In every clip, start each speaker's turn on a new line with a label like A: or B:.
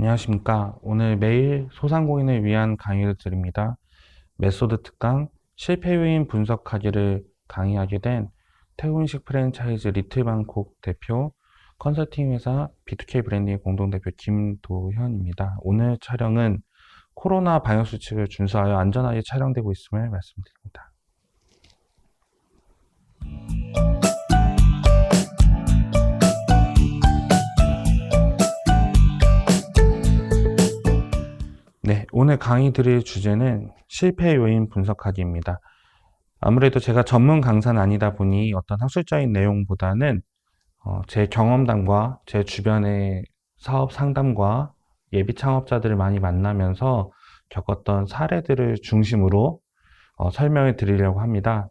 A: 안녕하십니까. 오늘 매일 소상공인을 위한 강의를 드립니다. 메소드 특강 실패 요인 분석하기를 강의하게 된 태우인식 프랜차이즈 리틀방콕 대표, 컨설팅 회사 B2K 브랜딩 공동대표 김도현입니다. 오늘 촬영은 코로나 방역수칙을 준수하여 안전하게 촬영되고 있음을 말씀드립니다. 네, 오늘 강의 드릴 주제는 실패 요인 분석하기입니다. 아무래도 제가 전문 강사는 아니다 보니 어떤 학술적인 내용보다는 제 경험담과 제 주변의 사업 상담과 예비 창업자들을 많이 만나면서 겪었던 사례들을 중심으로 설명을 드리려고 합니다.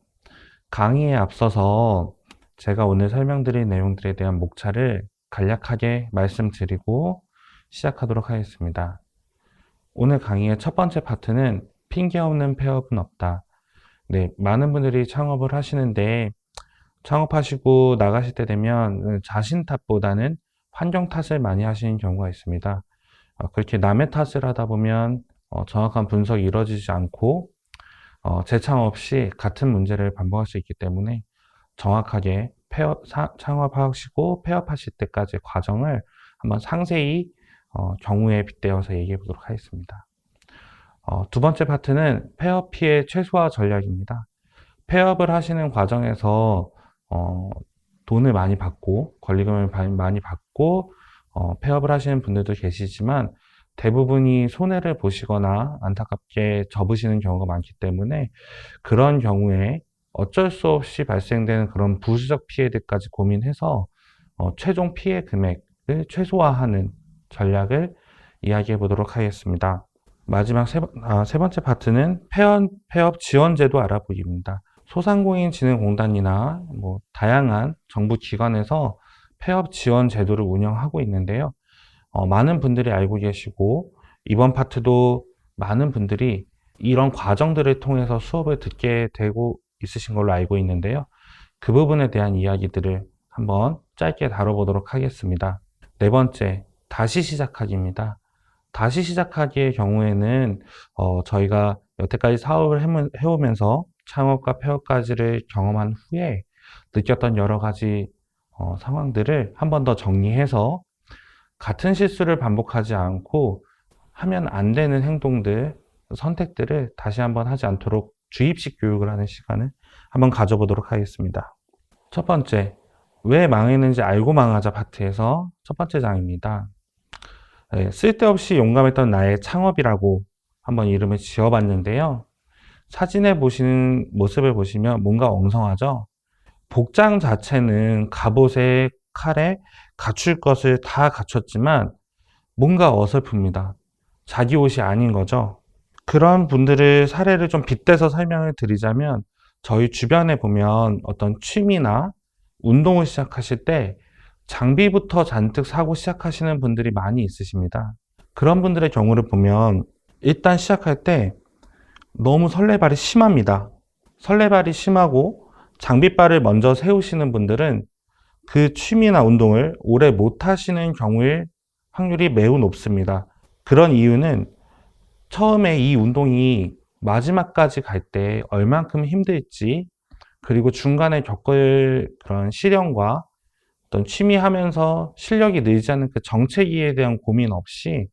A: 강의에 앞서서 제가 오늘 설명드릴 내용들에 대한 목차를 간략하게 말씀드리고 시작하도록 하겠습니다. 오늘 강의의 첫 번째 파트는 핑계 없는 폐업은 없다. 네, 많은 분들이 창업을 하시는데 창업하시고 나가실 때 되면 자신 탓보다는 환경 탓을 많이 하시는 경우가 있습니다. 그렇게 남의 탓을 하다 보면 정확한 분석이 이루어지지 않고 재창업 시 같은 문제를 반복할 수 있기 때문에 정확하게 창업하시고 폐업하실 때까지 과정을 한번 상세히 경우에 빗대어서 얘기해 보도록 하겠습니다. 두 번째 파트는 폐업 피해 최소화 전략입니다. 폐업을 하시는 과정에서 돈을 많이 받고 권리금을 많이 받고 폐업을 하시는 분들도 계시지만 대부분이 손해를 보시거나 안타깝게 접으시는 경우가 많기 때문에 그런 경우에 어쩔 수 없이 발생되는 그런 부수적 피해들까지 고민해서 최종 피해 금액을 최소화하는 전략을 이야기해 보도록 하겠습니다. 마지막 세 번째 파트는 폐업 지원 제도 알아보기입니다. 소상공인진흥공단이나 다양한 정부 기관에서 폐업 지원 제도를 운영하고 있는데요. 많은 분들이 알고 계시고 이번 파트도 많은 분들이 이런 과정들을 통해서 수업을 듣게 되고 있으신 걸로 알고 있는데요. 그 부분에 대한 이야기들을 한번 짧게 다뤄보도록 하겠습니다. 네 번째, 다시 시작하기입니다. 다시 시작하기의 경우에는 저희가 여태까지 사업을 해오면서 창업과 폐업까지를 경험한 후에 느꼈던 여러 가지 상황들을 한 번 더 정리해서 같은 실수를 반복하지 않고 하면 안 되는 행동들, 선택들을 다시 한번 하지 않도록 주입식 교육을 하는 시간을 한번 가져보도록 하겠습니다. 첫 번째, 왜 망했는지 알고 망하자 파트에서 첫 번째 장입니다. 네, 쓸데없이 용감했던 나의 창업이라고 한번 이름을 지어봤는데요. 사진에 보시는 모습을 보시면 뭔가 엉성하죠? 복장 자체는 갑옷에 칼에 갖출 것을 다 갖췄지만 뭔가 어설픕니다. 자기 옷이 아닌 거죠. 그런 분들의 사례를 좀 빗대서 설명을 드리자면 저희 주변에 보면 어떤 취미나 운동을 시작하실 때 장비부터 잔뜩 사고 시작하시는 분들이 많이 있으십니다. 그런 분들의 경우를 보면 일단 시작할 때 너무 설레발이 심합니다. 설레발이 심하고 장비빨을 먼저 세우시는 분들은 그 취미나 운동을 오래 못 하시는 경우일 확률이 매우 높습니다. 그런 이유는 처음에 이 운동이 마지막까지 갈 때 얼만큼 힘들지, 그리고 중간에 겪을 그런 시련과 어떤 취미 하면서 실력이 늘지 않는 그 정체기에 대한 고민 없이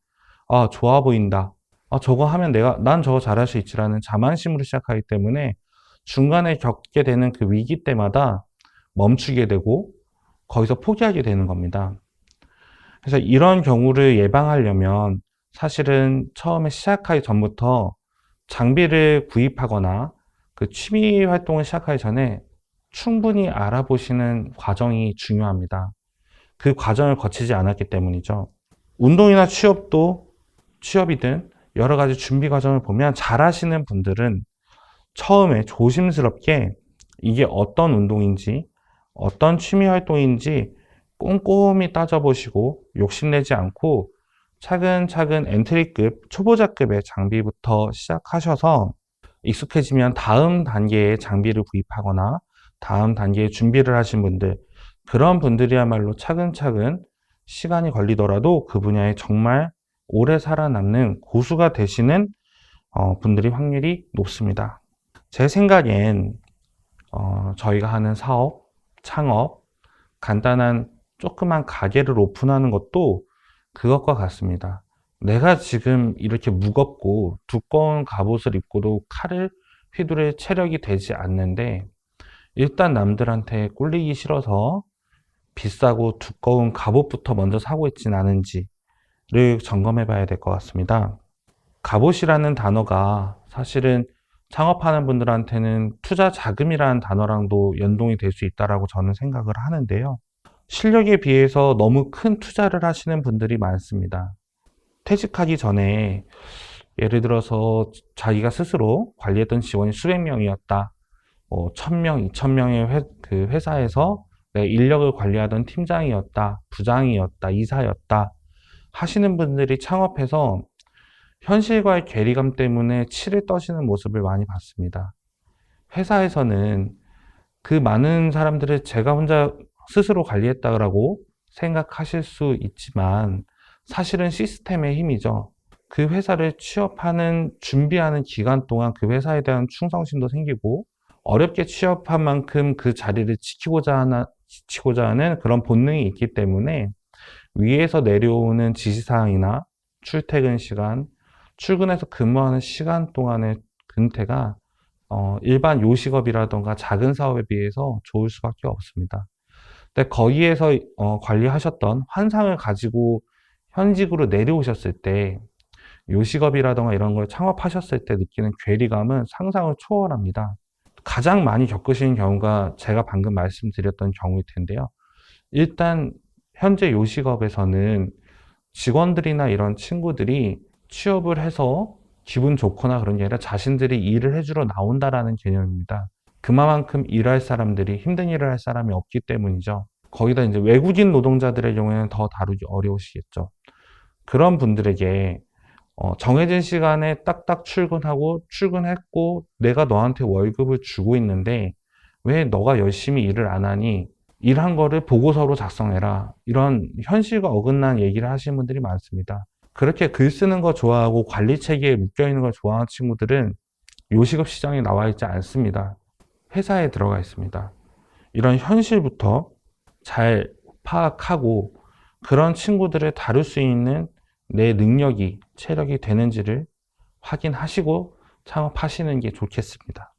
A: 좋아 보인다. 저거 하면 난 저거 잘할 수 있지라는 자만심으로 시작하기 때문에 중간에 겪게 되는 그 위기 때마다 멈추게 되고 거기서 포기하게 되는 겁니다. 그래서 이런 경우를 예방하려면 사실은 처음에 시작하기 전부터 장비를 구입하거나 그 취미 활동을 시작하기 전에 충분히 알아보시는 과정이 중요합니다. 그 과정을 거치지 않았기 때문이죠. 운동이나 취업이든 여러 가지 준비 과정을 보면 잘하시는 분들은 처음에 조심스럽게 이게 어떤 운동인지 어떤 취미 활동인지 꼼꼼히 따져보시고 욕심내지 않고 차근차근 엔트리급, 초보자급의 장비부터 시작하셔서 익숙해지면 다음 단계의 장비를 구입하거나 다음 단계의 준비를 하신 분들, 그런 분들이야말로 차근차근 시간이 걸리더라도 그 분야에 정말 오래 살아남는 고수가 되시는 분들이 확률이 높습니다. 제 생각엔 저희가 하는 사업, 창업, 간단한 조그만 가게를 오픈하는 것도 그것과 같습니다. 내가 지금 이렇게 무겁고 두꺼운 갑옷을 입고도 칼을 휘두를 체력이 되지 않는데 일단 남들한테 꿀리기 싫어서 비싸고 두꺼운 갑옷부터 먼저 사고 있진 않은지를 점검해 봐야 될 것 같습니다. 갑옷이라는 단어가 사실은 창업하는 분들한테는 투자 자금이라는 단어랑도 연동이 될 수 있다고 저는 생각을 하는데요. 실력에 비해서 너무 큰 투자를 하시는 분들이 많습니다. 퇴직하기 전에 예를 들어서 자기가 스스로 관리했던 직원이 수백 명이었다. 1000명, 2000명의 회사에서 내가 인력을 관리하던 팀장이었다, 부장이었다, 이사였다 하시는 분들이 창업해서 현실과의 괴리감 때문에 치를 떠시는 모습을 많이 봤습니다. 회사에서는 그 많은 사람들을 제가 혼자 스스로 관리했다고 생각하실 수 있지만 사실은 시스템의 힘이죠. 그 회사를 취업하는, 준비하는 기간 동안 그 회사에 대한 충성심도 생기고 어렵게 취업한 만큼 그 자리를 지키고자 하는 그런 본능이 있기 때문에 위에서 내려오는 지시사항이나 출퇴근 시간, 출근해서 근무하는 시간 동안의 근태가 일반 요식업이라던가 작은 사업에 비해서 좋을 수밖에 없습니다. 근데 거기에서 관리하셨던 환상을 가지고 현직으로 내려오셨을 때 요식업이라던가 이런 걸 창업하셨을 때 느끼는 괴리감은 상상을 초월합니다. 가장 많이 겪으시는 경우가 제가 방금 말씀드렸던 경우일 텐데요. 일단 현재 요식업에서는 직원들이나 이런 친구들이 취업을 해서 기분 좋거나 그런 게 아니라 자신들이 일을 해주러 나온다라는 개념입니다. 그만큼 일할 사람들이, 힘든 일을 할 사람이 없기 때문이죠. 거기다 이제 외국인 노동자들의 경우에는 더 다루기 어려우시겠죠. 그런 분들에게 정해진 시간에 딱딱 출근했고 내가 너한테 월급을 주고 있는데 왜 너가 열심히 일을 안 하니? 일한 거를 보고서로 작성해라. 이런 현실과 어긋난 얘기를 하시는 분들이 많습니다. 그렇게 글 쓰는 거 좋아하고 관리 체계에 묶여있는 걸 좋아하는 친구들은 요식업 시장에 나와 있지 않습니다. 회사에 들어가 있습니다. 이런 현실부터 잘 파악하고 그런 친구들을 다룰 수 있는 내 능력이, 체력이 되는지를 확인하시고 창업하시는 게 좋겠습니다.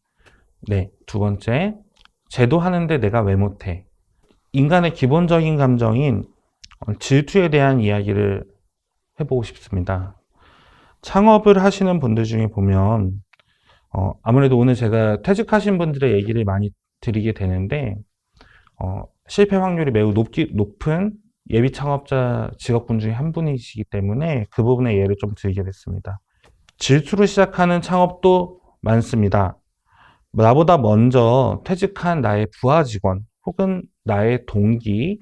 A: 네, 두 번째, 쟤도 하는데 내가 왜 못해? 인간의 기본적인 감정인 질투에 대한 이야기를 해보고 싶습니다. 창업을 하시는 분들 중에 보면 아무래도 오늘 제가 퇴직하신 분들의 얘기를 많이 드리게 되는데 실패 확률이 매우 높은 예비 창업자 직업군 중에 한 분이시기 때문에 그 부분에 예를 좀 들게 됐습니다. 질투로 시작하는 창업도 많습니다. 나보다 먼저 퇴직한 나의 부하 직원 혹은 나의 동기들이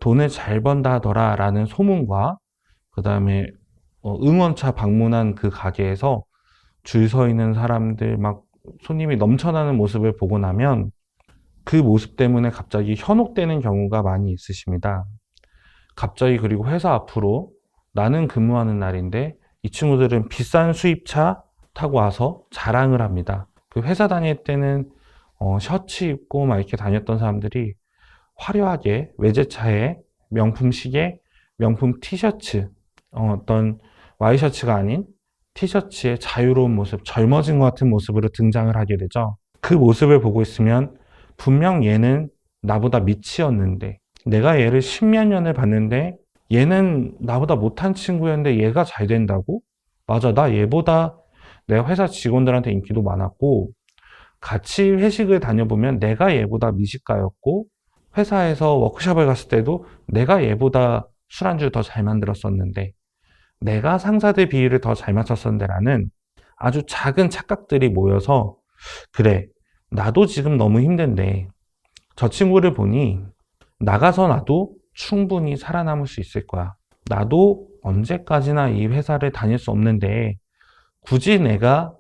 A: 돈을 잘 번다 하더라 라는 소문과 그 다음에 응원차 방문한 그 가게에서 줄 서 있는 사람들 막 손님이 넘쳐나는 모습을 보고 나면 그 모습 때문에 갑자기 현혹되는 경우가 많이 있으십니다. 갑자기 그리고 회사 앞으로 나는 근무하는 날인데 이 친구들은 비싼 수입차 타고 와서 자랑을 합니다. 그 회사 다닐 때는 셔츠 입고 막 이렇게 다녔던 사람들이 화려하게 외제차에 명품 시계, 명품 티셔츠, 어떤 와이셔츠가 아닌 티셔츠의 자유로운 모습, 젊어진 것 같은 모습으로 등장을 하게 되죠. 그 모습을 보고 있으면 분명 얘는 나보다 밑이었는데 내가 얘를 10몇 년을 봤는데 얘는 나보다 못한 친구였는데 얘가 잘 된다고? 맞아, 나 얘보다 내가 회사 직원들한테 인기도 많았고 같이 회식을 다녀보면 내가 얘보다 미식가였고 회사에서 워크숍을 갔을 때도 내가 얘보다 술안주 더 잘 만들었었는데 내가 상사들 비위를 더 잘 맞췄었는데 라는 아주 작은 착각들이 모여서 그래, 나도 지금 너무 힘든데 저 친구를 보니 나가서 나도 충분히 살아남을 수 있을 거야. 나도 언제까지나 이 회사를 다닐 수 없는데 굳이 내가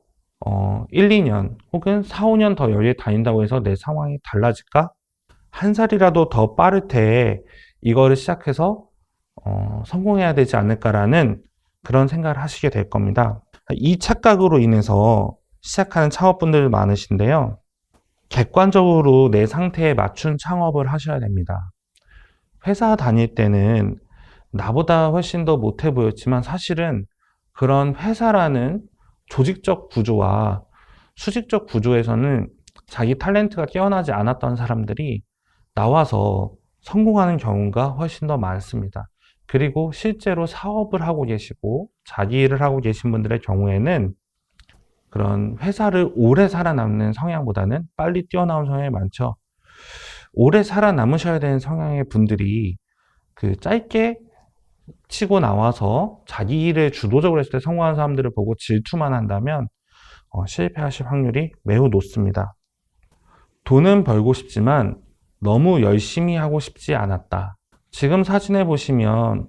A: 1, 2년 혹은 4, 5년 더 여기에 다닌다고 해서 내 상황이 달라질까? 한 살이라도 더 빠를 때 이거를 시작해서 성공해야 되지 않을까라는 그런 생각을 하시게 될 겁니다. 이 착각으로 인해서 시작하는 창업분들 많으신데요. 객관적으로 내 상태에 맞춘 창업을 하셔야 됩니다. 회사 다닐 때는 나보다 훨씬 더 못해 보였지만 사실은 그런 회사라는 조직적 구조와 수직적 구조에서는 자기 탤런트가 깨어나지 않았던 사람들이 나와서 성공하는 경우가 훨씬 더 많습니다. 그리고 실제로 사업을 하고 계시고 자기 일을 하고 계신 분들의 경우에는 그런 회사를 오래 살아남는 성향보다는 빨리 뛰어나온 성향이 많죠. 오래 살아남으셔야 되는 성향의 분들이 그 짧게 치고 나와서 자기 일을 주도적으로 했을 때 성공한 사람들을 보고 질투만 한다면 실패하실 확률이 매우 높습니다. 돈은 벌고 싶지만 너무 열심히 하고 싶지 않았다. 지금 사진에 보시면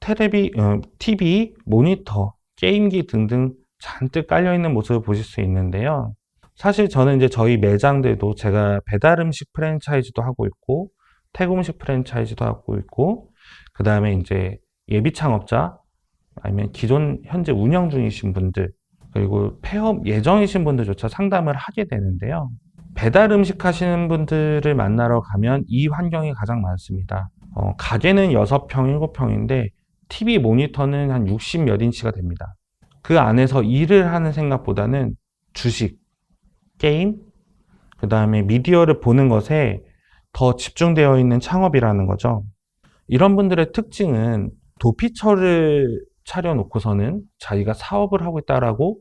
A: TV, 모니터, 게임기 등등 잔뜩 깔려있는 모습을 보실 수 있는데요. 사실 저는 이제 저희 매장들도 제가 배달 음식 프랜차이즈도 하고 있고, 태국 음식 프랜차이즈도 하고 있고, 그 다음에 이제 예비 창업자, 아니면 기존 현재 운영 중이신 분들, 그리고 폐업 예정이신 분들조차 상담을 하게 되는데요. 배달 음식 하시는 분들을 만나러 가면 이 환경이 가장 많습니다. 가게는 6평, 7평인데 TV 모니터는 한 60 몇 인치가 됩니다. 그 안에서 일을 하는 생각보다는 주식, 게임, 그 다음에 미디어를 보는 것에 더 집중되어 있는 창업이라는 거죠. 이런 분들의 특징은 도피처를 차려놓고서는 자기가 사업을 하고 있다라고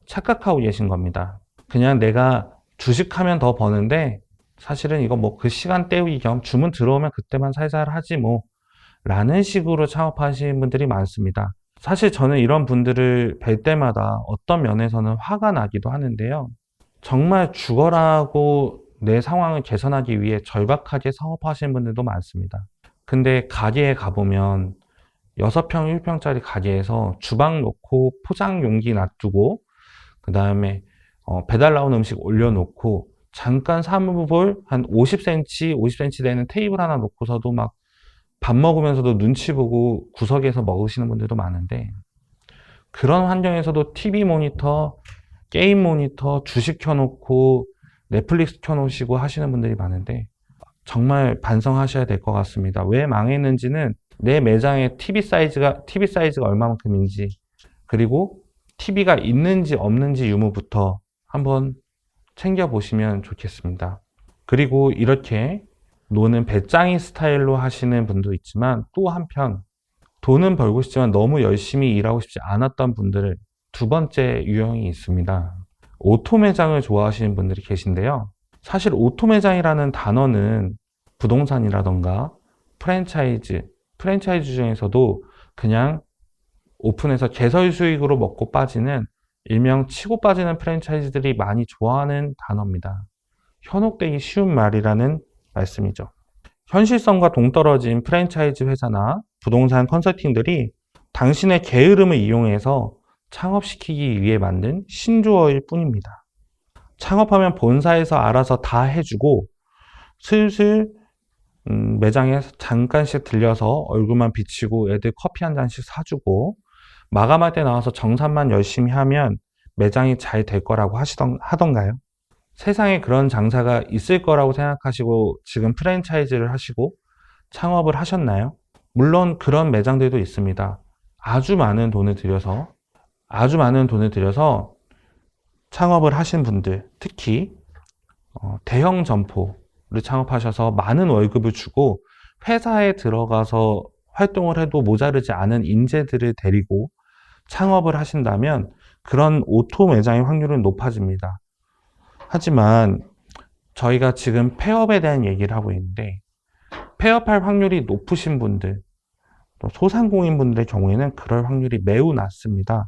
A: 착각하고 계신 겁니다. 그냥 내가 주식하면 더 버는데 사실은 이거 뭐 그 시간 때우기 겸 주문 들어오면 그때만 살살 하지 뭐 라는 식으로 창업하시는 분들이 많습니다. 사실 저는 이런 분들을 뵐 때마다 어떤 면에서는 화가 나기도 하는데요. 정말 죽어라고 내 상황을 개선하기 위해 절박하게 사업하시는 분들도 많습니다. 근데 가게에 가보면 6평, 1평짜리 가게에서 주방 놓고 포장 용기 놔두고 그 다음에 배달 나온 음식 올려놓고 잠깐 사무볼 한 50cm, 50cm 되는 테이블 하나 놓고서도 막 밥 먹으면서도 눈치 보고 구석에서 먹으시는 분들도 많은데 그런 환경에서도 TV 모니터, 게임 모니터, 주식 켜놓고 넷플릭스 켜놓으시고 하시는 분들이 많은데 정말 반성하셔야 될 것 같습니다. 왜 망했는지는 내 매장의 TV 사이즈가 얼마만큼인지 그리고 TV가 있는지 없는지 유무부터 한번 챙겨보시면 좋겠습니다. 그리고 이렇게 노는 배짱이 스타일로 하시는 분도 있지만 또 한편 돈은 벌고 싶지만 너무 열심히 일하고 싶지 않았던 분들을 두 번째 유형이 있습니다. 오토 매장을 좋아하시는 분들이 계신데요. 사실 오토 매장이라는 단어는 부동산이라던가 프랜차이즈 중에서도 그냥 오픈해서 개설 수익으로 먹고 빠지는 일명 치고 빠지는 프랜차이즈들이 많이 좋아하는 단어입니다. 현혹되기 쉬운 말이라는 말씀이죠. 현실성과 동떨어진 프랜차이즈 회사나 부동산 컨설팅들이 당신의 게으름을 이용해서 창업시키기 위해 만든 신조어일 뿐입니다. 창업하면 본사에서 알아서 다 해주고 슬슬 매장에 잠깐씩 들려서 얼굴만 비치고 애들 커피 한 잔씩 사주고 마감할 때 나와서 정산만 열심히 하면 매장이 잘 될 거라고 하던가요? 세상에 그런 장사가 있을 거라고 생각하시고 지금 프랜차이즈를 하시고 창업을 하셨나요? 물론 그런 매장들도 있습니다. 아주 많은 돈을 들여서 창업을 하신 분들, 특히 대형 점포를 창업하셔서 많은 월급을 주고 회사에 들어가서 활동을 해도 모자르지 않은 인재들을 데리고 창업을 하신다면 그런 오토 매장의 확률은 높아집니다. 하지만 저희가 지금 폐업에 대한 얘기를 하고 있는데 폐업할 확률이 높으신 분들, 또 소상공인분들의 경우에는 그럴 확률이 매우 낮습니다.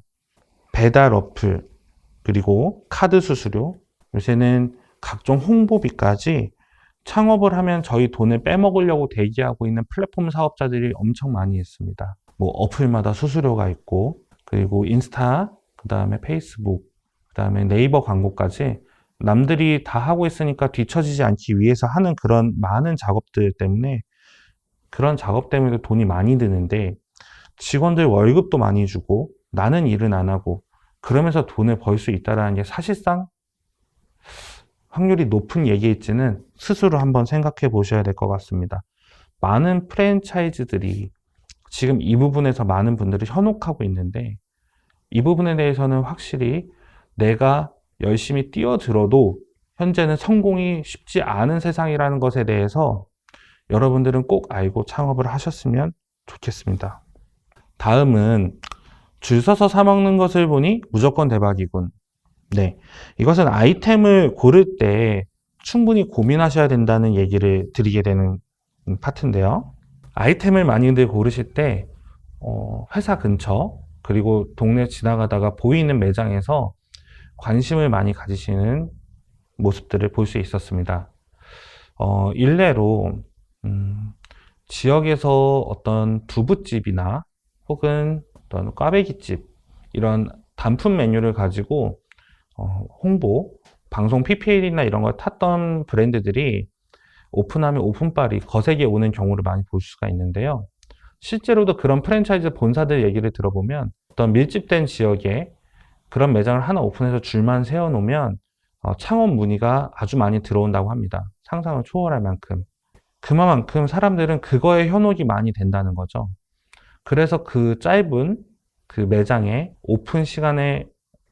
A: 배달 어플, 그리고 카드 수수료, 요새는 각종 홍보비까지 창업을 하면 저희 돈을 빼먹으려고 대기하고 있는 플랫폼 사업자들이 엄청 많이 있습니다. 뭐 어플마다 수수료가 있고, 그리고 인스타, 그 다음에 페이스북, 그 다음에 네이버 광고까지 남들이 다 하고 있으니까 뒤처지지 않기 위해서 하는 그런 많은 작업들 때문에 그런 작업 때문에 돈이 많이 드는데 직원들 월급도 많이 주고 나는 일은 안 하고 그러면서 돈을 벌 수 있다는 게 사실상 확률이 높은 얘기일지는 스스로 한번 생각해 보셔야 될 것 같습니다. 많은 프랜차이즈들이 지금 이 부분에서 많은 분들이 현혹하고 있는데 이 부분에 대해서는 확실히 내가 열심히 뛰어들어도 현재는 성공이 쉽지 않은 세상이라는 것에 대해서 여러분들은 꼭 알고 창업을 하셨으면 좋겠습니다. 다음은 줄 서서 사 먹는 것을 보니 무조건 대박이군. 네, 이것은 아이템을 고를 때 충분히 고민하셔야 된다는 얘기를 드리게 되는 파트인데요. 아이템을 많이들 고르실 때 회사 근처 그리고 동네 지나가다가 보이는 매장에서 관심을 많이 가지시는 모습들을 볼 수 있었습니다. 일례로 지역에서 어떤 두부집이나 혹은 어떤 꽈배기집 이런 단품 메뉴를 가지고 홍보, 방송 PPL이나 이런 걸 탔던 브랜드들이 오픈하면 오픈빨이 거세게 오는 경우를 많이 볼 수가 있는데요. 실제로도 그런 프랜차이즈 본사들 얘기를 들어보면 어떤 밀집된 지역에 그런 매장을 하나 오픈해서 줄만 세워놓으면 창업 문의가 아주 많이 들어온다고 합니다. 상상을 초월할 만큼. 그만큼 사람들은 그거에 현혹이 많이 된다는 거죠. 그래서 그 짧은 그 매장의 오픈 시간에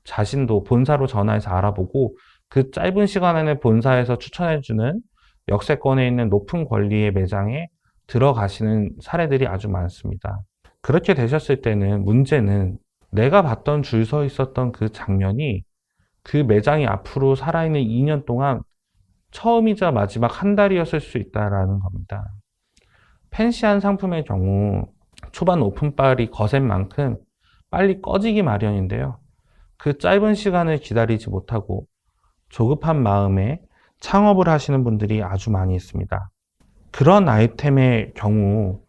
A: 자신도 본사로 전화해서 알아보고 그 짧은 시간 안에 본사에서 추천해주는 역세권에 있는 높은 권리의 매장에 들어가시는 사례들이 아주 많습니다. 그렇게 되셨을 때는 문제는 내가 봤던 줄 서 있었던 그 장면이 그 매장이 앞으로 살아있는 2년 동안 처음이자 마지막 한 달이었을 수 있다는 겁니다. 팬시한 상품의 경우 초반 오픈빨이 거센 만큼 빨리 꺼지기 마련인데요. 그 짧은 시간을 기다리지 못하고 조급한 마음에 창업을 하시는 분들이 아주 많이 있습니다. 그런 아이템의 경우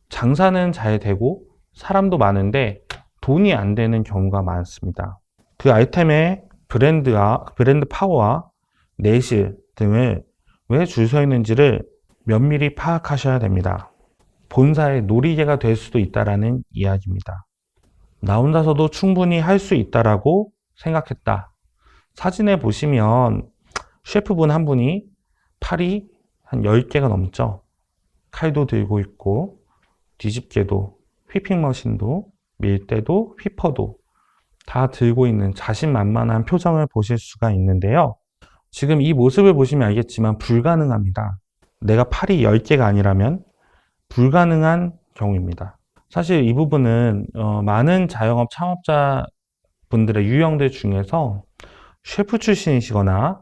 A: 장사는 잘 되고 사람도 많은데 돈이 안 되는 경우가 많습니다. 그 아이템의 브랜드 파워와 내실 등을 왜 줄 서 있는지를 면밀히 파악하셔야 됩니다. 본사의 놀이개가 될 수도 있다라는 이야기입니다. 나 혼자서도 충분히 할 수 있다라고 생각했다. 사진에 보시면 셰프분 한 분이 팔이 한 10개가 넘죠. 칼도 들고 있고 뒤집개도 휘핑 머신도 밀대도 휘퍼도 다 들고 있는 자신만만한 표정을 보실 수가 있는데요. 지금 이 모습을 보시면 알겠지만 불가능합니다. 내가 팔이 10개가 아니라면 불가능한 경우입니다. 사실 이 부분은 많은 자영업 창업자 분들의 유형들 중에서 셰프 출신이시거나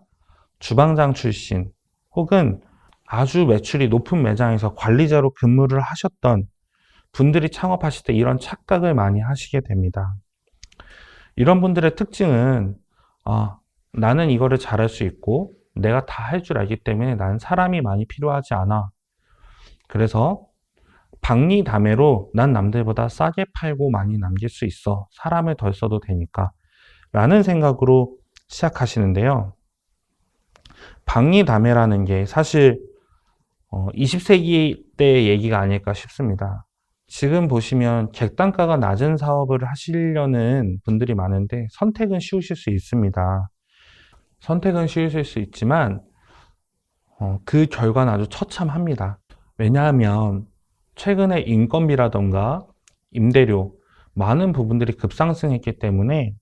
A: 주방장 출신 혹은 아주 매출이 높은 매장에서 관리자로 근무를 하셨던 분들이 창업하실 때 이런 착각을 많이 하시게 됩니다. 이런 분들의 특징은 나는 이거를 잘할 수 있고 내가 다 할 줄 알기 때문에 난 사람이 많이 필요하지 않아. 그래서 박리다매로 난 남들보다 싸게 팔고 많이 남길 수 있어. 사람을 덜 써도 되니까. 라는 생각으로 시작하시는데요. 박리다매라는 게 사실 20세기 때 얘기가 아닐까 싶습니다. 지금 보시면 객단가가 낮은 사업을 하시려는 분들이 많은데 선택은 쉬우실 수 있습니다. 선택은 쉬우실 수 있지만 그 결과는 아주 처참합니다. 왜냐하면 최근에 인건비라던가 임대료 많은 부분들이 급상승했기 때문에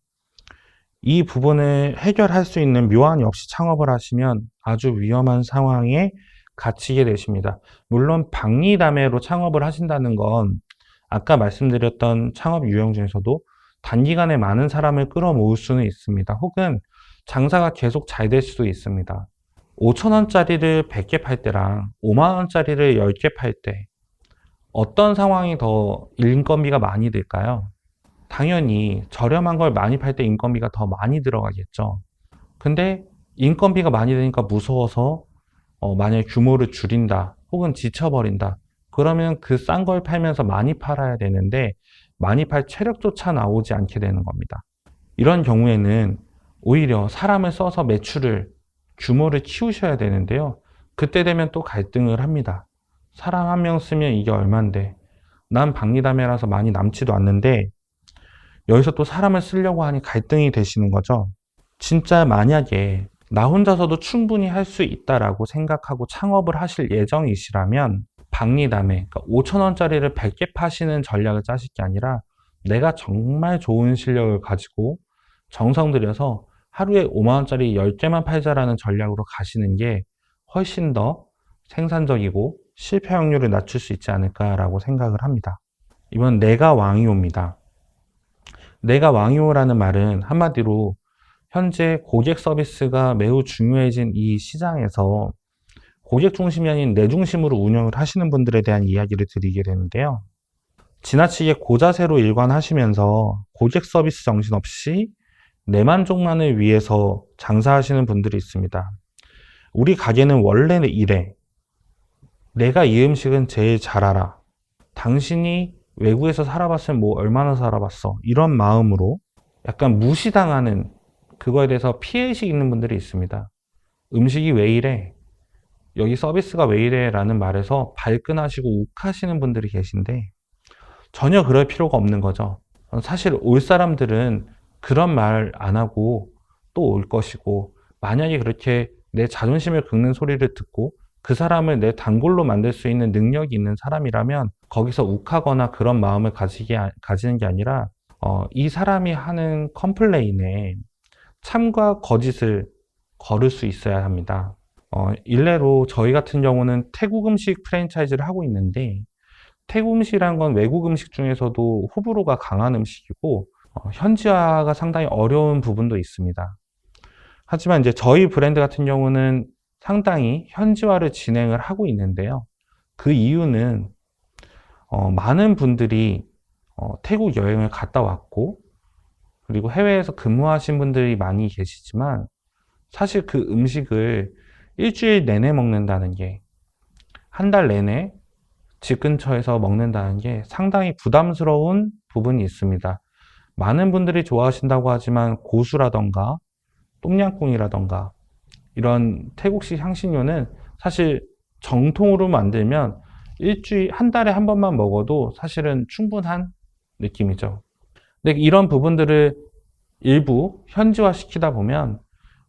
A: 이 부분을 해결할 수 있는 묘안이 없이 창업을 하시면 아주 위험한 상황에 갇히게 되십니다. 물론 박리다매로 창업을 하신다는 건 아까 말씀드렸던 창업 유형 중에서도 단기간에 많은 사람을 끌어모을 수는 있습니다. 혹은 장사가 계속 잘 될 수도 있습니다. 5,000원짜리를 100개 팔 때랑 5만원짜리를 10개 팔 때 어떤 상황이 더 인건비가 많이 들까요? 당연히 저렴한 걸 많이 팔 때 인건비가 더 많이 들어가겠죠. 근데 인건비가 많이 드니까 무서워서 만약에 규모를 줄인다 혹은 지쳐버린다 그러면 그 싼 걸 팔면서 많이 팔아야 되는데 많이 팔 체력조차 나오지 않게 되는 겁니다. 이런 경우에는 오히려 사람을 써서 매출을 규모를 키우셔야 되는데요. 그때 되면 또 갈등을 합니다. 사람 한 명 쓰면 이게 얼만데. 난 박리담회라서 많이 남지도 않는데 여기서 또 사람을 쓰려고 하니 갈등이 되시는 거죠. 진짜 만약에 나 혼자서도 충분히 할 수 있다라고 생각하고 창업을 하실 예정이시라면 박리담회, 그러니까 5,000원짜리를 100개 파시는 전략을 짜실 게 아니라 내가 정말 좋은 실력을 가지고 정성 들여서 하루에 5만원짜리 10개만 팔자라는 전략으로 가시는 게 훨씬 더 생산적이고 실패 확률을 낮출 수 있지 않을까라고 생각을 합니다. 이번 내가 왕이오입니다. 내가 왕이오라는 말은 한마디로 현재 고객 서비스가 매우 중요해진 이 시장에서 고객 중심이 아닌 내 중심으로 운영을 하시는 분들에 대한 이야기를 드리게 되는데요. 지나치게 고자세로 일관하시면서 고객 서비스 정신 없이 내 만족만을 위해서 장사하시는 분들이 있습니다. 우리 가게는 원래 이래. 내가 이 음식은 제일 잘 알아. 당신이 외국에서 살아봤으면 뭐 얼마나 살아봤어. 이런 마음으로 약간 무시당하는 그거에 대해서 피해의식 있는 분들이 있습니다. 음식이 왜 이래? 여기 서비스가 왜 이래? 라는 말에서 발끈하시고 욱하시는 분들이 계신데 전혀 그럴 필요가 없는 거죠. 사실 올 사람들은 그런 말 안 하고 또 올 것이고 만약에 그렇게 내 자존심을 긁는 소리를 듣고 그 사람을 내 단골로 만들 수 있는 능력이 있는 사람이라면 거기서 욱하거나 그런 마음을 가지는 게 아니라 이 사람이 하는 컴플레인에 참과 거짓을 걸을 수 있어야 합니다. 일례로 저희 같은 경우는 태국 음식 프랜차이즈를 하고 있는데 태국 음식이란 건 외국 음식 중에서도 호불호가 강한 음식이고 현지화가 상당히 어려운 부분도 있습니다. 하지만 이제 저희 브랜드 같은 경우는 상당히 현지화를 진행을 하고 있는데요. 그 이유는 많은 분들이 태국 여행을 갔다 왔고 그리고 해외에서 근무하신 분들이 많이 계시지만 사실 그 음식을 일주일 내내 먹는다는 게 한 달 내내 집 근처에서 먹는다는 게 상당히 부담스러운 부분이 있습니다. 많은 분들이 좋아하신다고 하지만 고수라던가 똠양꿍이라던가 이런 태국식 향신료는 사실 정통으로 만들면 한 달에 한 번만 먹어도 사실은 충분한 느낌이죠. 근데 이런 부분들을 일부 현지화 시키다 보면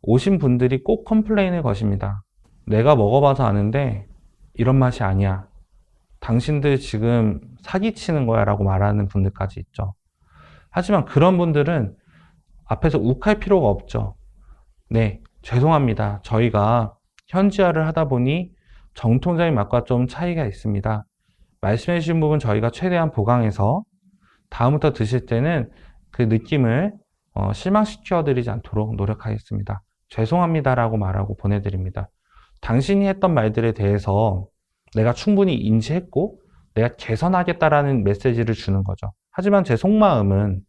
A: 오신 분들이 꼭 컴플레인을 거십니다. 내가 먹어봐서 아는데 이런 맛이 아니야. 당신들 지금 사기치는 거야 라고 말하는 분들까지 있죠. 하지만 그런 분들은 앞에서 욱할 필요가 없죠. 네, 죄송합니다. 저희가 현지화를 하다 보니 정통적인 맛과 좀 차이가 있습니다. 말씀해 주신 부분 저희가 최대한 보강해서 다음부터 드실 때는 그 느낌을 실망시켜 드리지 않도록 노력하겠습니다. 죄송합니다라고 말하고 보내드립니다. 당신이 했던 말들에 대해서 내가 충분히 인지했고 내가 개선하겠다라는 메시지를 주는 거죠. 하지만 제 속마음은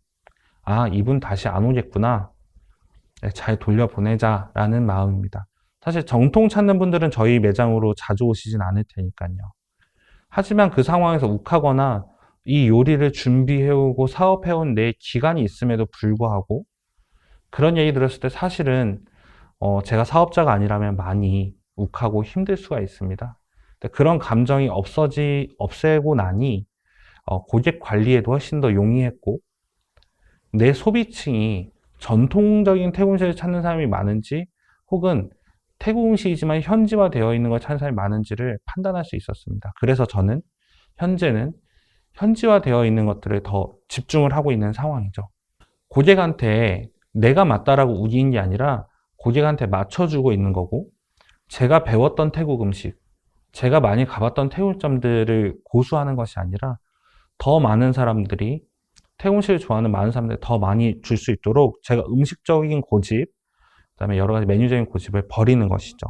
A: 이분 다시 안 오겠구나. 잘 돌려보내자라는 마음입니다. 사실 정통 찾는 분들은 저희 매장으로 자주 오시진 않을 테니까요. 하지만 그 상황에서 욱하거나 이 요리를 준비해오고 사업해온 내 기간이 있음에도 불구하고 그런 얘기 들었을 때 사실은 제가 사업자가 아니라면 많이 욱하고 힘들 수가 있습니다. 그런 감정이 없애고 나니 고객 관리에도 훨씬 더 용이했고 내 소비층이 전통적인 태국 음식을 찾는 사람이 많은지 혹은 태국 음식이지만 현지화되어 있는 걸 찾는 사람이 많은지를 판단할 수 있었습니다. 그래서 저는 현재는 현지화되어 있는 것들을 더 집중을 하고 있는 상황이죠. 고객한테 내가 맞다라고 우기는 게 아니라 고객한테 맞춰주고 있는 거고 제가 배웠던 태국 음식, 제가 많이 가봤던 태국점들을 고수하는 것이 아니라 더 많은 사람들이 태국 음식을 좋아하는 많은 사람들이 더 많이 줄 수 있도록 제가 음식적인 고집, 그다음에 여러 가지 메뉴적인 고집을 버리는 것이죠.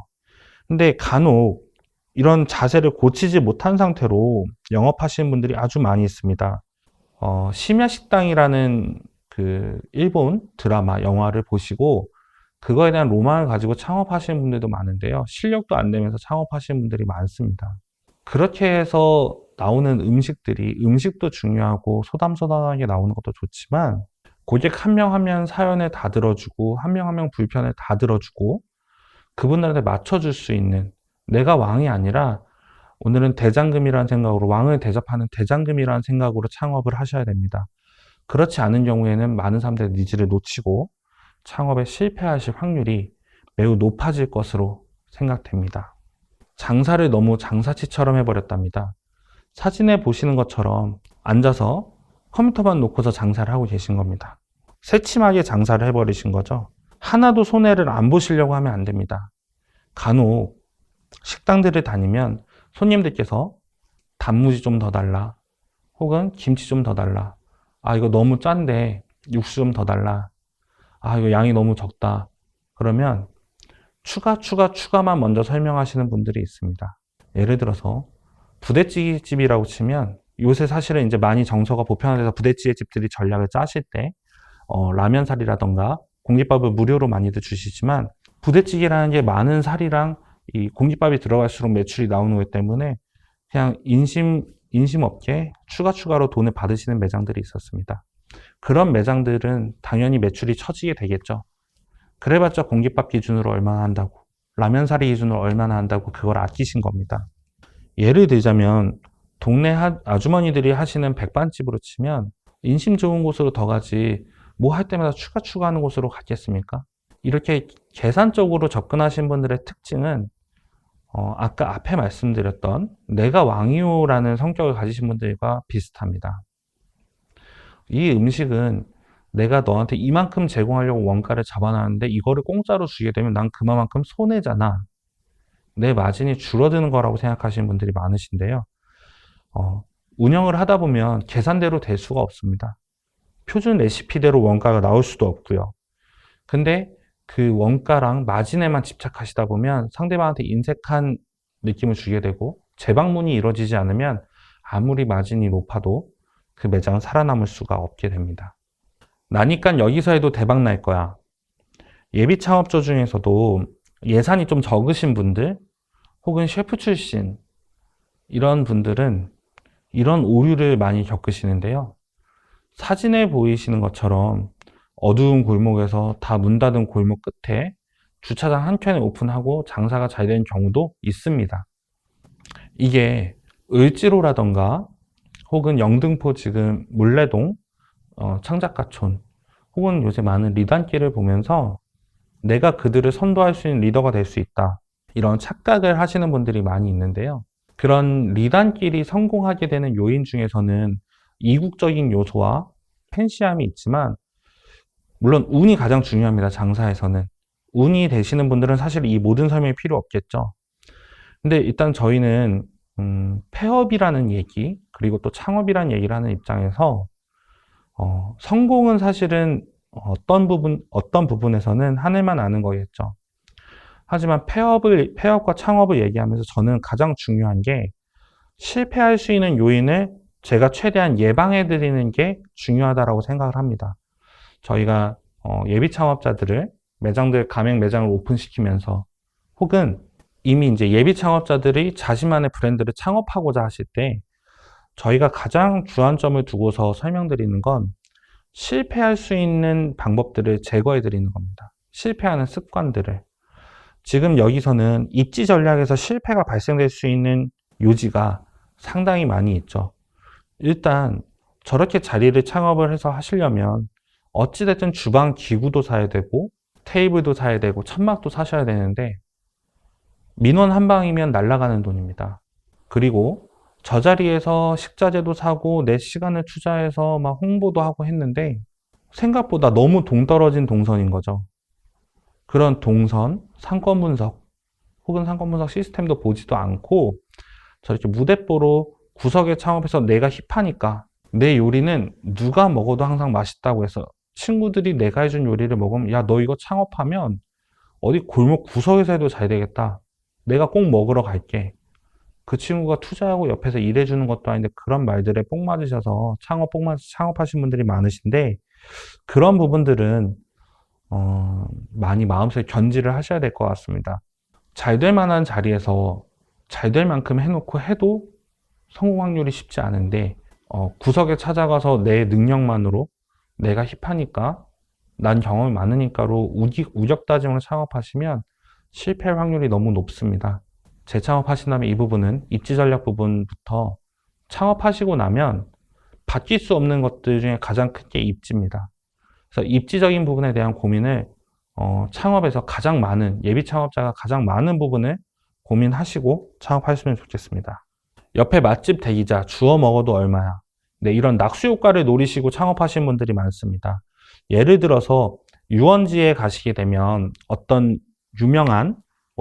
A: 근데 간혹 이런 자세를 고치지 못한 상태로 영업하시는 분들이 아주 많이 있습니다. 심야식당이라는 그 일본 드라마, 영화를 보시고 그거에 대한 로망을 가지고 창업하시는 분들도 많은데요. 실력도 안 되면서 창업하시는 분들이 많습니다. 그렇게 해서 나오는 음식도 중요하고 소담소담하게 나오는 것도 좋지만 고객 한 명 한 명 사연을 다 들어주고 한 명 한 명 불편을 다 들어주고 그분들한테 맞춰줄 수 있는 내가 왕이 아니라 오늘은 대장금이라는 생각으로, 왕을 대접하는 대장금이라는 생각으로 창업을 하셔야 됩니다. 그렇지 않은 경우에는 많은 사람들의 니즈를 놓치고 창업에 실패하실 확률이 매우 높아질 것으로 생각됩니다. 장사를 너무 장사치처럼 해버렸답니다. 사진에 보시는 것처럼 앉아서 컴퓨터만 놓고서 장사를 하고 계신 겁니다. 새침하게 장사를 해버리신 거죠. 하나도 손해를 안 보시려고 하면 안 됩니다. 간혹 식당들을 다니면 손님들께서 단무지 좀 더 달라, 혹은 김치 좀 더 달라, 아 이거 너무 짠데 육수 좀 더 달라, 아 이거 양이 너무 적다, 그러면 추가만 먼저 설명하시는 분들이 있습니다. 예를 들어서 부대찌개 집이라고 치면, 요새 사실은 이제 많이 정서가 보편화돼서 부대찌개 집들이 전략을 짜실 때 라면 사리라던가 공깃밥을 무료로 많이들 주시지만, 부대찌개라는 게 많은 사리랑 이 공깃밥이 들어갈수록 매출이 나오는 거기 때문에 그냥 인심 없게 추가로 돈을 받으시는 매장들이 있었습니다. 그런 매장들은 당연히 매출이 처지게 되겠죠. 그래봤자 공깃밥 기준으로 얼마나 한다고, 라면 사리 기준으로 얼마나 한다고 그걸 아끼신 겁니다. 예를 들자면 동네 아주머니들이 하시는 백반집으로 치면 인심 좋은 곳으로 더 가지 뭐 할 때마다 추가하는 곳으로 갔겠습니까? 이렇게 계산적으로 접근하신 분들의 특징은 아까 앞에 말씀드렸던 내가 왕이요라는 성격을 가지신 분들과 비슷합니다. 이 음식은 내가 너한테 이만큼 제공하려고 원가를 잡아놨는데 이거를 공짜로 주게 되면 난 그만큼 손해잖아. 내 마진이 줄어드는 거라고 생각하시는 분들이 많으신데요. 운영을 하다 보면 계산대로 될 수가 없습니다. 표준 레시피대로 원가가 나올 수도 없고요. 근데 그 원가랑 마진에만 집착하시다 보면 상대방한테 인색한 느낌을 주게 되고, 재방문이 이루어지지 않으면 아무리 마진이 높아도 그 매장은 살아남을 수가 없게 됩니다. 나니까 여기서 해도 대박 날 거야. 예비 창업주 중에서도 예산이 좀 적으신 분들, 혹은 셰프 출신, 이런 분들은 이런 오류를 많이 겪으시는데요. 사진에 보이시는 것처럼 어두운 골목에서 다 문 닫은 골목 끝에 주차장 한 켠에 오픈하고 장사가 잘 되는 경우도 있습니다. 이게 을지로라던가 혹은 영등포 지금 물레동, 창작가촌, 혹은 요새 많은 리단길을 보면서 내가 그들을 선도할 수 있는 리더가 될 수 있다, 이런 착각을 하시는 분들이 많이 있는데요. 그런 리단길이 성공하게 되는 요인 중에서는 이국적인 요소와 팬시함이 있지만, 물론 운이 가장 중요합니다. 장사에서는 운이 되시는 분들은 사실 이 모든 설명이 필요 없겠죠. 근데 일단 저희는 폐업이라는 얘기, 그리고 또 창업이라는 얘기를 하는 입장에서 성공은 사실은 어떤 부분에서는 하늘만 아는 거겠죠. 하지만 폐업과 창업을 얘기하면서 저는 가장 중요한 게, 실패할 수 있는 요인을 제가 최대한 예방해 드리는 게 중요하다고 생각을 합니다. 저희가 예비 창업자들을 가맹 매장을 오픈시키면서, 혹은 이미 이제 예비 창업자들이 자신만의 브랜드를 창업하고자 하실 때 저희가 가장 주안점을 두고서 설명드리는 건 실패할 수 있는 방법들을 제거해 드리는 겁니다. 실패하는 습관들을. 지금 여기서는 입지 전략에서 실패가 발생될 수 있는 요지가 상당히 많이 있죠. 일단 저렇게 자리를 창업을 해서 하시려면 어찌됐든 주방 기구도 사야 되고 테이블도 사야 되고 천막도 사셔야 되는데, 민원 한 방이면 날아가는 돈입니다. 그리고 저 자리에서 식자재도 사고 내 시간을 투자해서 막 홍보도 하고 했는데 생각보다 너무 동떨어진 동선인 거죠. 그런 동선, 상권 분석, 혹은 상권 분석 시스템도 보지도 않고 저렇게 무대뽀로 구석에 창업해서 내가 힙하니까 내 요리는 누가 먹어도 항상 맛있다고 해서 친구들이 내가 해준 요리를 먹으면, 야, 너 이거 창업하면 어디 골목 구석에서 해도 잘 되겠다, 내가 꼭 먹으러 갈게. 그 친구가 투자하고 옆에서 일해주는 것도 아닌데 그런 말들에 뽕 맞으셔서 창업하신 분들이 많으신데, 그런 부분들은 많이 마음속에 견지를 하셔야 될 것 같습니다. 잘 될 만한 자리에서 잘 될 만큼 해놓고 해도 성공 확률이 쉽지 않은데, 구석에 찾아가서 내 능력만으로 내가 힙하니까, 난 경험이 많으니까로 우격다짐으로 창업하시면 실패할 확률이 너무 높습니다. 재창업하신다면 이 부분은 입지 전략 부분부터 창업하시고 나면 바뀔 수 없는 것들 중에 가장 큰 게 입지입니다. 그래서 입지적인 부분에 대한 고민을 창업에서 가장 많은, 예비 창업자가 가장 많은 부분을 고민하시고 창업하시면 좋겠습니다. 옆에 맛집 대기자, 주워 먹어도 얼마야. 네, 이런 낙수 효과를 노리시고 창업하시는 분들이 많습니다. 예를 들어서 유원지에 가시게 되면 어떤 유명한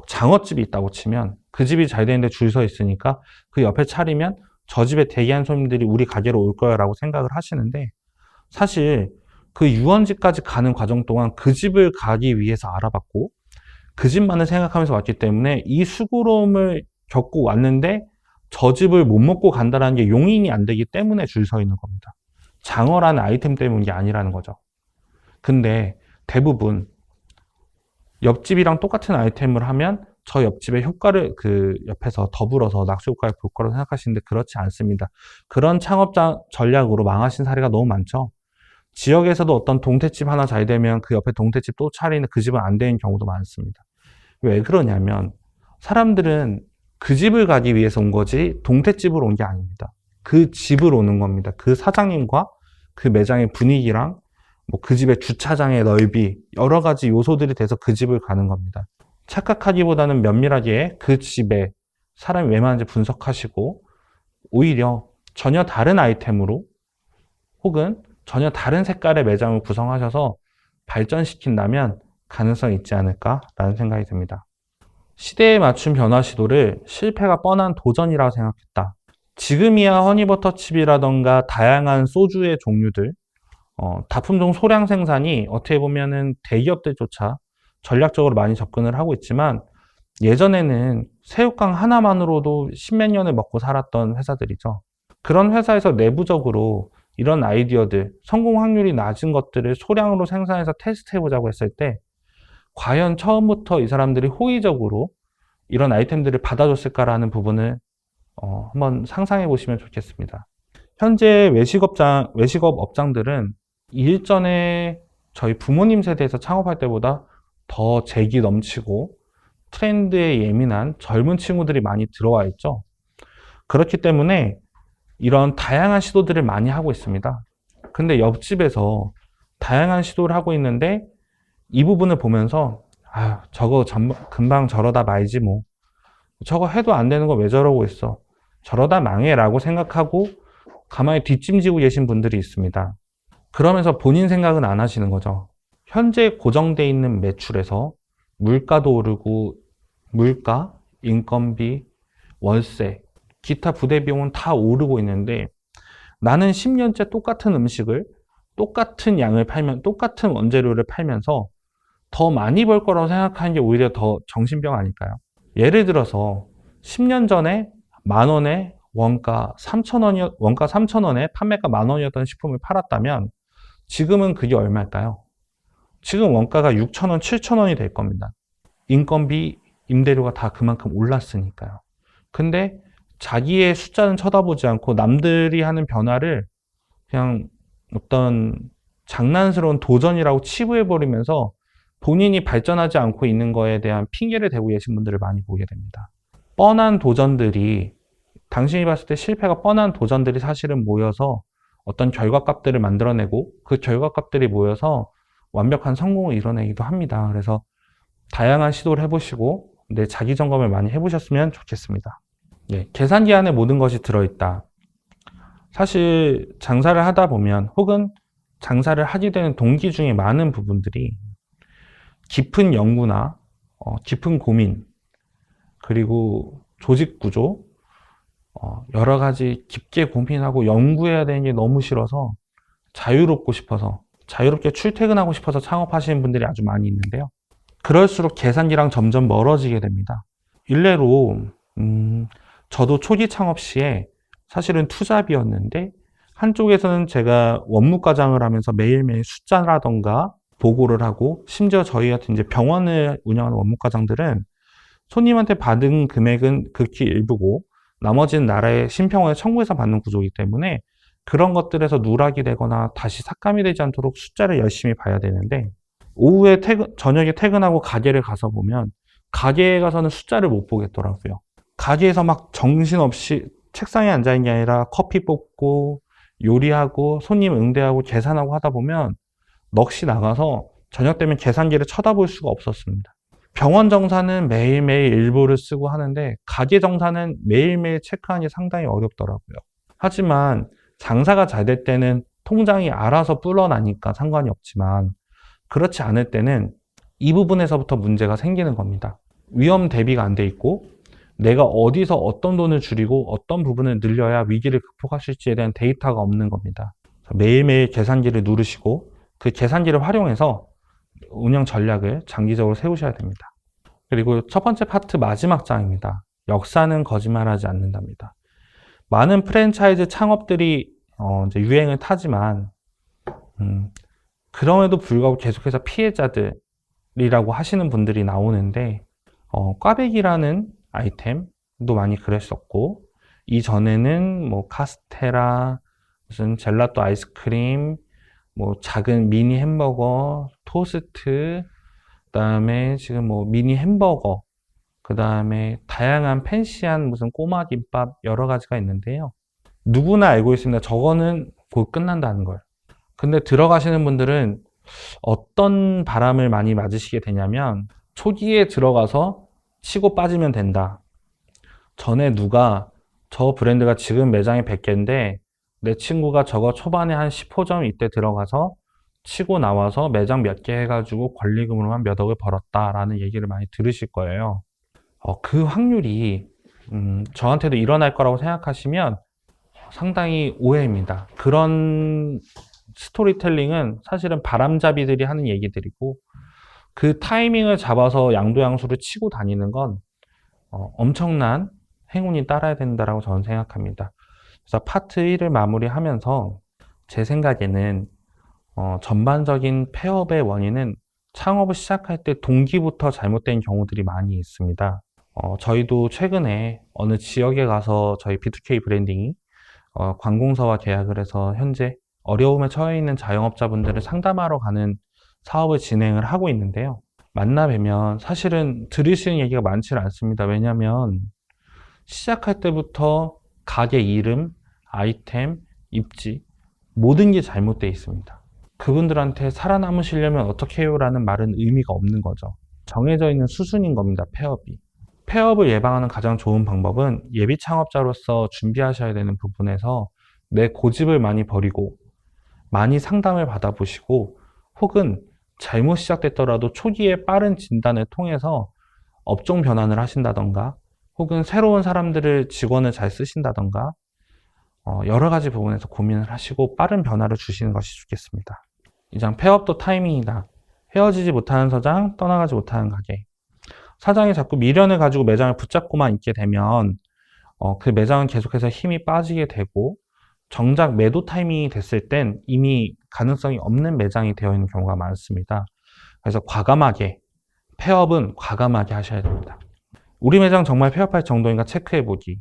A: 장어집이 있다고 치면 그 집이 잘 되는데 줄 서 있으니까 그 옆에 차리면 저 집에 대기한 손님들이 우리 가게로 올 거야 라고 생각을 하시는데, 사실 그 유원지까지 가는 과정 동안 그 집을 가기 위해서 알아봤고 그 집만을 생각하면서 왔기 때문에 이 수고로움을 겪고 왔는데 저 집을 못 먹고 간다는 게 용인이 안 되기 때문에 줄 서 있는 겁니다. 장어라는 아이템 때문이 아니라는 거죠. 근데 대부분 옆집이랑 똑같은 아이템을 하면 저 옆집의 효과를 그 옆에서 더불어서 낙수 효과를 볼 거라고 생각하시는데 그렇지 않습니다. 그런 창업 전략으로 망하신 사례가 너무 많죠. 지역에서도 어떤 동태집 하나 잘 되면 그 옆에 동태집 또 차리는 그 집은 안 되는 경우도 많습니다. 왜 그러냐면 사람들은 그 집을 가기 위해서 온 거지 동태집으로 온 게 아닙니다. 그 집을 오는 겁니다. 그 사장님과 그 매장의 분위기랑 그 집의 주차장의 넓이, 여러 가지 요소들이 돼서 그 집을 가는 겁니다. 착각하기보다는 면밀하게 그 집에 사람이 왜 많은지 분석하시고 오히려 전혀 다른 아이템으로 혹은 전혀 다른 색깔의 매장을 구성하셔서 발전시킨다면 가능성이 있지 않을까라는 생각이 듭니다. 시대에 맞춘 변화 시도를 실패가 뻔한 도전이라고 생각했다. 지금이야 허니버터칩이라던가 다양한 소주의 종류들, 다품종 소량 생산이 어떻게 보면은 대기업들조차 전략적으로 많이 접근을 하고 있지만, 예전에는 새우깡 하나만으로도 십몇 년을 먹고 살았던 회사들이죠. 그런 회사에서 내부적으로 이런 아이디어들, 성공 확률이 낮은 것들을 소량으로 생산해서 테스트해보자고 했을 때 과연 처음부터 이 사람들이 호의적으로 이런 아이템들을 받아줬을까라는 부분을 한번 상상해 보시면 좋겠습니다. 현재 외식업 업장들은 일전에 저희 부모님 세대에서 창업할 때보다 더 재기 넘치고 트렌드에 예민한 젊은 친구들이 많이 들어와 있죠. 그렇기 때문에 이런 다양한 시도들을 많이 하고 있습니다. 근데 옆집에서 다양한 시도를 하고 있는데 이 부분을 보면서 저거 금방 저러다 말지 뭐. 저거 해도 안 되는 거 왜 저러고 있어. 저러다 망해 라고 생각하고 가만히 뒷짐지고 계신 분들이 있습니다. 그러면서 본인 생각은 안 하시는 거죠. 현재 고정돼 있는 매출에서 물가도 오르고 물가, 인건비, 월세, 기타 부대 비용은 다 오르고 있는데 나는 10년째 똑같은 음식을 똑같은 양을 팔면 똑같은 원재료를 팔면서 더 많이 벌 거라고 생각하는 게 오히려 더 정신병 아닐까요? 예를 들어서 10년 전에 만원에 원가 3,000원에 판매가 만원이었던 식품을 팔았다면 지금은 그게 얼마일까요? 지금 원가가 6,000원, 7,000원이 될 겁니다. 인건비, 임대료가 다 그만큼 올랐으니까요. 근데 자기의 숫자는 쳐다보지 않고 남들이 하는 변화를 그냥 어떤 장난스러운 도전이라고 치부해버리면서 본인이 발전하지 않고 있는 거에 대한 핑계를 대고 계신 분들을 많이 보게 됩니다. 뻔한 도전들이, 당신이 봤을 때 실패가 뻔한 도전들이 사실은 모여서 어떤 결과값들을 만들어내고 그 결과값들이 모여서 완벽한 성공을 이뤄내기도 합니다. 그래서 다양한 시도를 해보시고 자기 점검을 많이 해보셨으면 좋겠습니다. 계산기 안에 모든 것이 들어있다. 사실 장사를 하다 보면 혹은 장사를 하게 되는 동기 중에 많은 부분들이 깊은 연구나 깊은 고민, 그리고 조직 구조, 여러 가지 깊게 고민하고 연구해야 되는 게 너무 싫어서 자유롭고 싶어서, 자유롭게 출퇴근하고 싶어서 창업하시는 분들이 아주 많이 있는데요. 그럴수록 계산기랑 점점 멀어지게 됩니다. 일례로 저도 초기 창업 시에 사실은 투잡이었는데 한쪽에서는 제가 원무과장을 하면서 매일매일 숫자라던가 보고를 하고, 심지어 저희 같은 이제 병원을 운영하는 원무과장들은 손님한테 받은 금액은 극히 일부고 나머지는 나라의 심평원에 청구해서 받는 구조이기 때문에 그런 것들에서 누락이 되거나 다시 삭감이 되지 않도록 숫자를 열심히 봐야 되는데, 오후에 저녁에 퇴근하고 가게를 가서 보면 가게에 가서는 숫자를 못 보겠더라고요. 가게에서 막 정신없이 책상에 앉아있는 게 아니라 커피 뽑고 요리하고 손님 응대하고 계산하고 하다 보면 넋이 나가서 저녁 되면 계산기를 쳐다볼 수가 없었습니다. 병원 정사는 매일매일 일부를 쓰고 하는데 가게 정사는 매일매일 체크하기 상당히 어렵더라고요. 하지만 장사가 잘 될 때는 통장이 알아서 불어나니까 상관이 없지만 그렇지 않을 때는 이 부분에서부터 문제가 생기는 겁니다. 위험 대비가 안 돼 있고 내가 어디서 어떤 돈을 줄이고 어떤 부분을 늘려야 위기를 극복하실지에 대한 데이터가 없는 겁니다. 매일매일 계산기를 누르시고 그 계산기를 활용해서 운영 전략을 장기적으로 세우셔야 됩니다. 그리고 첫 번째 파트 마지막 장입니다. 역사는 거짓말하지 않는답니다. 많은 프랜차이즈 창업들이 이제 유행을 타지만 그럼에도 불구하고 계속해서 피해자들이라고 하시는 분들이 나오는데 꽈배기라는 아이템도 많이 그랬었고 이전에는 뭐 카스테라, 무슨 젤라또 아이스크림, 뭐 작은 미니 햄버거, 토스트, 그다음에 지금 뭐 미니 햄버거, 그다음에 다양한 팬시한 무슨 꼬마 김밥 여러 가지가 있는데요. 누구나 알고 있습니다. 저거는 곧 끝난다는 걸. 근데 들어가시는 분들은 어떤 바람을 많이 맞으시게 되냐면 초기에 들어가서 치고 빠지면 된다. 전에 누가 저 브랜드가 지금 매장에 100개인데 내 친구가 저거 초반에 한 10호점 이때 들어가서 치고 나와서 매장 몇 개 해가지고 권리금으로만 몇 억을 벌었다라는 얘기를 많이 들으실 거예요. 그 확률이 저한테도 일어날 거라고 생각하시면 상당히 오해입니다. 그런 스토리텔링은 사실은 바람잡이들이 하는 얘기들이고 그 타이밍을 잡아서 양도양수를 치고 다니는 건 엄청난 행운이 따라야 된다고 저는 생각합니다. 그래서 파트 1을 마무리하면서 제 생각에는 전반적인 폐업의 원인은 창업을 시작할 때 동기부터 잘못된 경우들이 많이 있습니다. 저희도 최근에 어느 지역에 가서 저희 B2K 브랜딩이 관공서와 계약을 해서 현재 어려움에 처해 있는 자영업자분들을 상담하러 가는 사업을 진행을 하고 있는데요. 만나 뵈면 사실은 들으시는 얘기가 많지 않습니다. 왜냐하면 시작할 때부터 가게 이름, 아이템, 입지 모든 게 잘못되어 있습니다. 그분들한테 살아남으시려면 어떻게 해요? 라는 말은 의미가 없는 거죠. 정해져 있는 수순인 겁니다. 폐업이. 폐업을 예방하는 가장 좋은 방법은 예비 창업자로서 준비하셔야 되는 부분에서 내 고집을 많이 버리고 많이 상담을 받아보시고 혹은 잘못 시작됐더라도 초기에 빠른 진단을 통해서 업종 변환을 하신다던가 혹은 새로운 사람들을 직원을 잘 쓰신다던가 여러 가지 부분에서 고민을 하시고 빠른 변화를 주시는 것이 좋겠습니다. 이장 폐업도 타이밍이다. 헤어지지 못하는 서장, 떠나가지 못하는 가게. 사장이 자꾸 미련을 가지고 매장을 붙잡고만 있게 되면 그 매장은 계속해서 힘이 빠지게 되고 정작 매도 타이밍이 됐을 땐 이미 가능성이 없는 매장이 되어 있는 경우가 많습니다. 그래서 과감하게, 폐업은 과감하게 하셔야 됩니다. 우리 매장 정말 폐업할 정도인가 체크해보기.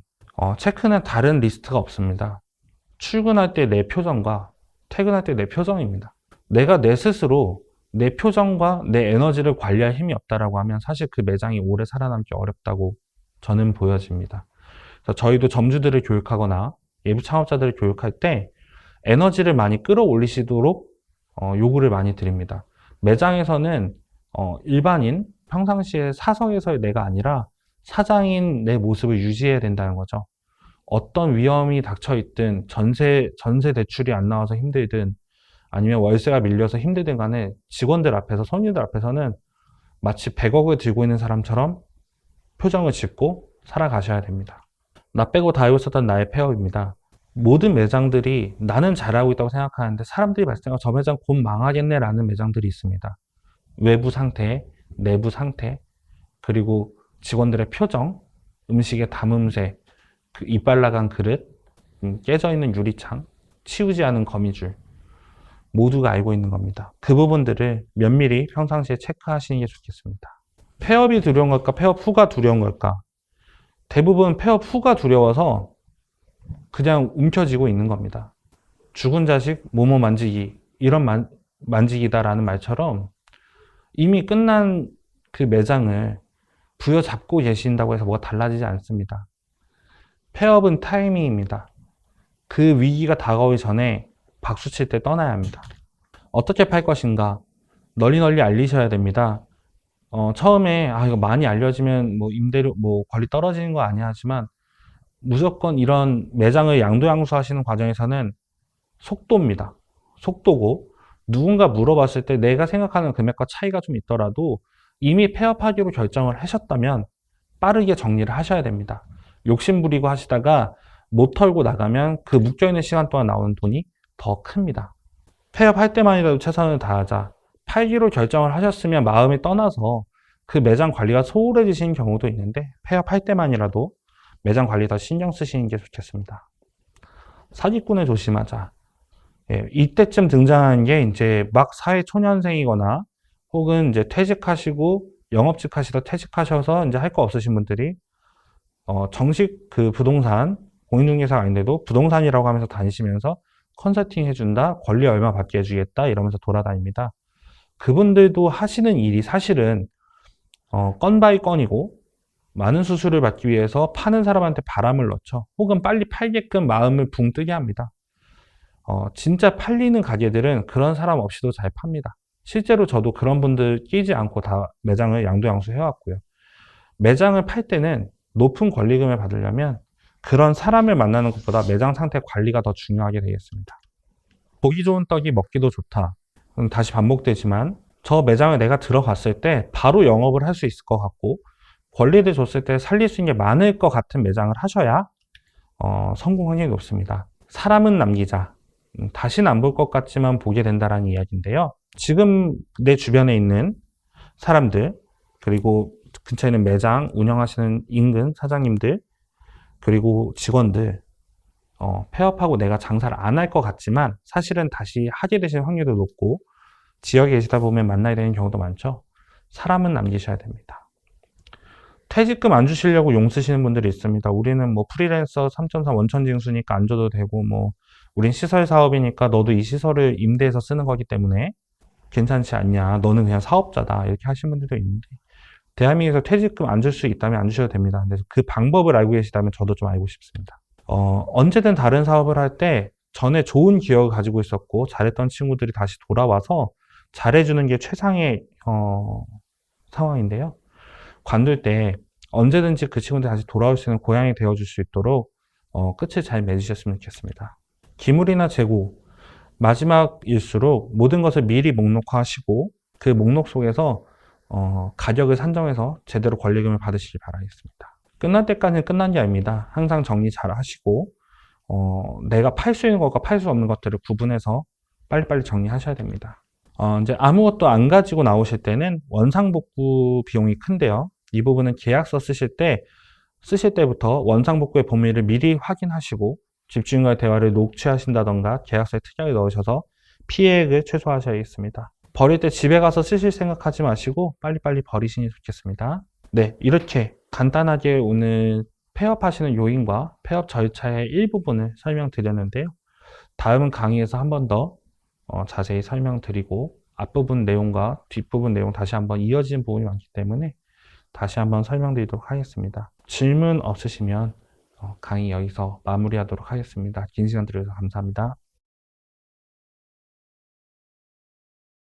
A: 체크는 다른 리스트가 없습니다. 출근할 때 내 표정과 퇴근할 때 내 표정입니다. 내가 내 스스로 내 표정과 내 에너지를 관리할 힘이 없다라고 하면 사실 그 매장이 오래 살아남기 어렵다고 저는 보여집니다. 그래서 저희도 점주들을 교육하거나 예비 창업자들을 교육할 때 에너지를 많이 끌어올리시도록 요구를 많이 드립니다. 매장에서는 일반인 평상시에 사석에서의 내가 아니라 사장인 내 모습을 유지해야 된다는 거죠. 어떤 위험이 닥쳐 있든 전세 대출이 안 나와서 힘들든 아니면 월세가 밀려서 힘들든 간에 직원들 앞에서 손님들 앞에서는 마치 100억을 들고 있는 사람처럼 표정을 짓고 살아가셔야 됩니다. 나 빼고 다 알고 있었던 나의 폐업입니다. 모든 매장들이 나는 잘하고 있다고 생각하는데 사람들이 봤을 때 저 매장 곧 망하겠네 라는 매장들이 있습니다. 외부 상태, 내부 상태, 그리고 직원들의 표정, 음식의 담음새, 그 이빨 나간 그릇, 깨져 있는 유리창, 치우지 않은 거미줄 모두가 알고 있는 겁니다. 그 부분들을 면밀히 평상시에 체크하시는 게 좋겠습니다. 폐업이 두려운 걸까? 폐업 후가 두려운 걸까? 대부분 폐업 후가 두려워서 그냥 움켜쥐고 있는 겁니다. 죽은 자식 뭐뭐 만지기, 이런 만지기다라는 말처럼 이미 끝난 그 매장을 부여잡고 계신다고 해서 뭐가 달라지지 않습니다. 폐업은 타이밍입니다. 그 위기가 다가오기 전에 박수 칠 때 떠나야 합니다. 어떻게 팔 것인가? 널리 알리셔야 됩니다. 처음에 이거 많이 알려지면 뭐 임대료 뭐 권리 떨어지는 거 아니야 하지만 무조건 이런 매장을 양도양수 하시는 과정에서는 속도입니다. 속도고 누군가 물어봤을 때 내가 생각하는 금액과 차이가 좀 있더라도 이미 폐업하기로 결정을 하셨다면 빠르게 정리를 하셔야 됩니다. 욕심 부리고 하시다가 못 털고 나가면 그 묶여있는 시간 동안 나오는 돈이 더 큽니다. 폐업할 때만이라도 최선을 다하자. 팔기로 결정을 하셨으면 마음이 떠나서 그 매장 관리가 소홀해지시는 경우도 있는데 폐업할 때만이라도 매장 관리 더 신경 쓰시는 게 좋겠습니다. 사기꾼을 조심하자. 예, 이때쯤 등장하는 게 이제 막 사회 초년생이거나 혹은 이제 퇴직하시고 영업직 하시다 퇴직하셔서 이제 할 거 없으신 분들이 정식 그 부동산 공인중개사가 아닌데도 부동산이라고 하면서 다니시면서 컨설팅 해준다, 권리 얼마 받게 해주겠다 이러면서 돌아다닙니다. 그분들도 하시는 일이 사실은 건 바이 건이고 많은 수수료를 받기 위해서 파는 사람한테 바람을 넣죠. 혹은 빨리 팔게끔 마음을 붕 뜨게 합니다. 진짜 팔리는 가게들은 그런 사람 없이도 잘 팝니다. 실제로 저도 그런 분들 끼지 않고 다 매장을 양도양수 해왔고요. 매장을 팔 때는 높은 권리금을 받으려면 그런 사람을 만나는 것보다 매장 상태 관리가 더 중요하게 되겠습니다. 보기 좋은 떡이 먹기도 좋다. 다시 반복되지만 저 매장을 내가 들어갔을 때 바로 영업을 할 수 있을 것 같고 권리를 줬을 때 살릴 수 있는 게 많을 것 같은 매장을 하셔야 성공 확률이 높습니다. 사람은 남기자. 다시는 안 볼 것 같지만 보게 된다는 이야기인데요. 지금 내 주변에 있는 사람들 그리고 근처에 있는 매장 운영하시는 인근 사장님들 그리고 직원들 폐업하고 내가 장사를 안 할 것 같지만 사실은 다시 하게 되실 확률도 높고 지역에 계시다 보면 만나야 되는 경우도 많죠. 사람은 남기셔야 됩니다. 퇴직금 안 주시려고 용 쓰시는 분들이 있습니다. 우리는 뭐 프리랜서 3.3 원천징수니까 안 줘도 되고 뭐 우린 시설 사업이니까 너도 이 시설을 임대해서 쓰는 거기 때문에 괜찮지 않냐. 너는 그냥 사업자다. 이렇게 하시는 분들도 있는데 대한민국에서 퇴직금 안 줄 수 있다면 안 주셔도 됩니다. 근데 그 방법을 알고 계시다면 저도 좀 알고 싶습니다. 언제든 다른 사업을 할 때 전에 좋은 기억을 가지고 있었고 잘했던 친구들이 다시 돌아와서 잘해주는 게 최상의 상황인데요. 관둘 때 언제든지 그 친구들 다시 돌아올 수 있는 고향이 되어줄 수 있도록 끝을 잘 맺으셨으면 좋겠습니다. 기물이나 재고 마지막일수록 모든 것을 미리 목록화하시고 그 목록 속에서 가격을 산정해서 제대로 권리금을 받으시기 바라겠습니다. 끝날 때까지는 끝난 게 아닙니다. 항상 정리 잘 하시고 내가 팔 수 있는 것과 팔 수 없는 것들을 구분해서 빨리빨리 정리하셔야 됩니다. 이제 아무것도 안 가지고 나오실 때는 원상복구 비용이 큰데요. 이 부분은 계약서 쓰실 때부터 원상복구의 범위를 미리 확인하시고 집주인과의 대화를 녹취하신다던가 계약서에 특약을 넣으셔서 피해액을 최소화하셔야겠습니다. 버릴 때 집에 가서 쓰실 생각하지 마시고 빨리빨리 버리시니 좋겠습니다. 네, 이렇게 간단하게 오늘 폐업하시는 요인과 폐업 절차의 일부분을 설명드렸는데요. 다음 강의에서 한 번 더 자세히 설명드리고 앞부분 내용과 뒷부분 내용 다시 한번 이어지는 부분이 많기 때문에 다시 한번 설명드리도록 하겠습니다. 질문 없으시면 강의 여기서 마무리하도록 하겠습니다. 긴 시간 들어주셔서 감사합니다.